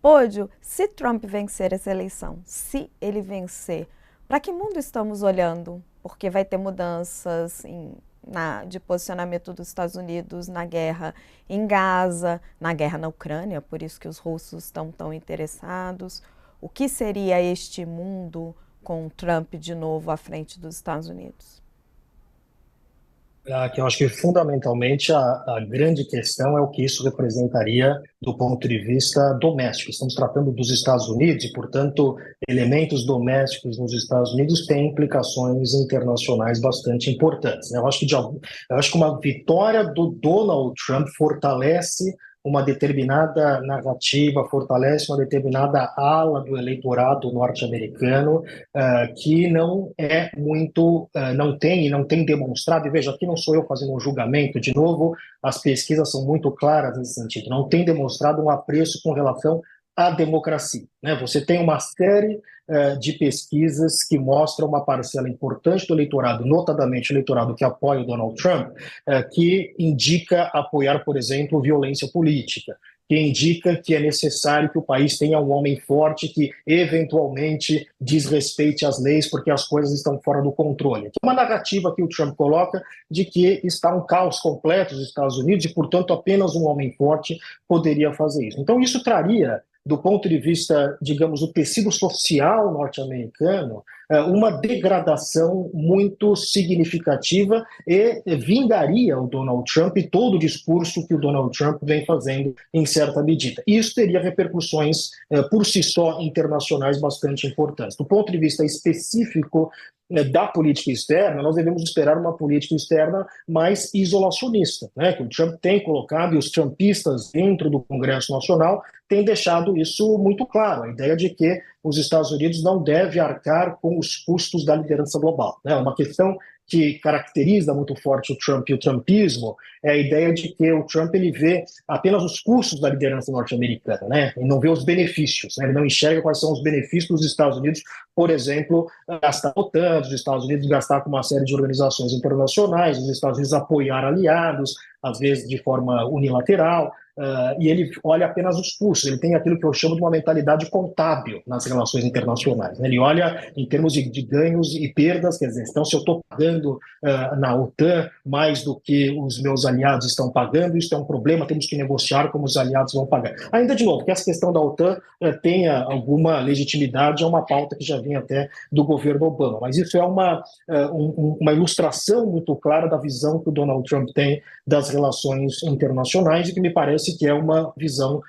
Ódio, se Trump vencer essa eleição, se ele vencer, para que mundo estamos olhando? Porque vai ter mudanças de posicionamento dos Estados Unidos na guerra em Gaza, na guerra na Ucrânia, por isso que os russos estão tão interessados. O que seria este mundo com Trump de novo à frente dos Estados Unidos? Que eu acho que fundamentalmente a grande questão é o que isso representaria do ponto de vista doméstico. Estamos tratando dos Estados Unidos e, portanto, elementos domésticos nos Estados Unidos têm implicações internacionais bastante importantes, né? Eu acho que uma vitória do Donald Trump fortalece uma determinada narrativa, fortalece uma determinada ala do eleitorado norte-americano que não é muito, não tem demonstrado, e veja, aqui não sou eu fazendo um julgamento, de novo, as pesquisas são muito claras nesse sentido, não tem demonstrado um apreço com relação à democracia, né? Você tem uma série de pesquisas que mostram uma parcela importante do eleitorado, notadamente o eleitorado que apoia o Donald Trump, que indica apoiar, por exemplo, violência política, que indica que é necessário que o país tenha um homem forte que eventualmente desrespeite as leis porque as coisas estão fora do controle. É uma narrativa que o Trump coloca de que está um caos completo nos Estados Unidos e, portanto, apenas um homem forte poderia fazer isso. Então, isso traria, do ponto de vista, digamos, do tecido social norte-americano, uma degradação muito significativa e vingaria o Donald Trump e todo o discurso que o Donald Trump vem fazendo em certa medida. E isso teria repercussões, por si só, internacionais bastante importantes. Do ponto de vista específico da política externa, nós devemos esperar uma política externa mais isolacionista, né, que o Trump tem colocado, e os trumpistas dentro do Congresso Nacional têm deixado isso muito claro, a ideia de que os Estados Unidos não devem arcar com os custos da liderança global, né, uma questão que caracteriza muito forte o Trump e o trumpismo é a ideia de que o Trump ele vê apenas os custos da liderança norte-americana, né? Ele não vê os benefícios, né? Ele não enxerga quais são os benefícios dos Estados Unidos, por exemplo, gastar com a OTAN, os Estados Unidos gastar com uma série de organizações internacionais, os Estados Unidos apoiar aliados, às vezes de forma unilateral, e ele olha apenas os custos, ele tem aquilo que eu chamo de uma mentalidade contábil nas relações internacionais, né? Ele olha em termos de ganhos e perdas, quer dizer, então se eu estou pagando na OTAN mais do que os meus aliados estão pagando, isso é um problema, temos que negociar como os aliados vão pagar. Ainda de novo, que essa questão da OTAN tenha alguma legitimidade, é uma pauta que já vinha até do governo Obama, mas isso é uma ilustração muito clara da visão que o Donald Trump tem das relações internacionais e que me parece que é uma visão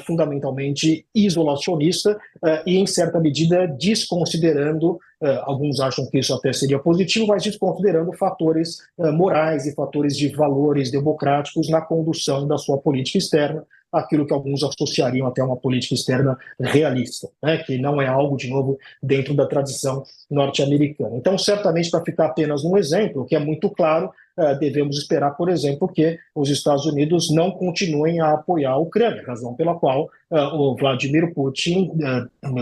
fundamentalmente isolacionista e, em certa medida, desconsiderando, alguns acham que isso até seria positivo, mas desconsiderando fatores morais e fatores de valores democráticos na condução da sua política externa, aquilo que alguns associariam até a uma política externa realista, né, que não é algo, de novo, dentro da tradição norte-americana. Então, certamente, para ficar apenas um exemplo, que é muito claro, devemos esperar, por exemplo, que os Estados Unidos não continuem a apoiar a Ucrânia, razão pela qual o Vladimir Putin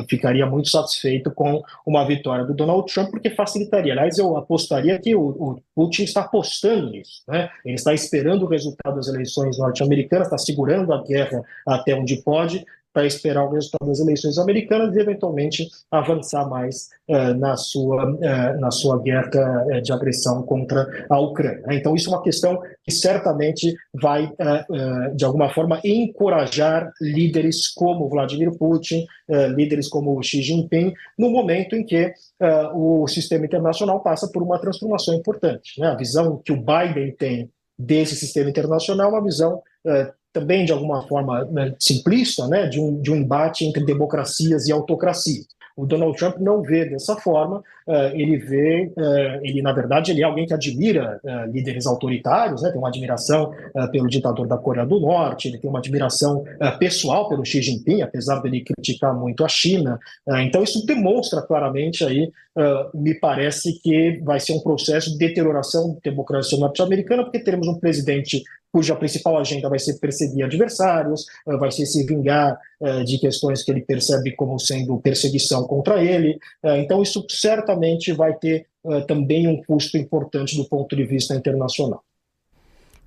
ficaria muito satisfeito com uma vitória do Donald Trump, porque facilitaria. Aliás, eu apostaria que o Putin está apostando nisso, né? Ele está esperando o resultado das eleições norte-americanas, está segurando a guerra até onde pode, para esperar o resultado das eleições americanas e, eventualmente, avançar mais na sua guerra de agressão contra a Ucrânia. Então, isso é uma questão que certamente vai, de alguma forma, encorajar líderes como Vladimir Putin, líderes como Xi Jinping, no momento em que o sistema internacional passa por uma transformação importante, né? A visão que o Biden tem desse sistema internacional é uma visão também, de alguma forma, simplista, né, de um embate entre democracias e autocracias. O Donald Trump não vê dessa forma, na verdade, ele é alguém que admira líderes autoritários, né, tem uma admiração pelo ditador da Coreia do Norte, ele tem uma admiração pessoal pelo Xi Jinping, apesar dele criticar muito a China. Então, isso demonstra claramente aí, me parece que vai ser um processo de deterioração da democracia norte-americana, porque teremos um presidente cuja principal agenda vai ser perseguir adversários, vai ser se vingar de questões que ele percebe como sendo perseguição contra ele. Então, isso certamente vai ter também um custo importante do ponto de vista internacional.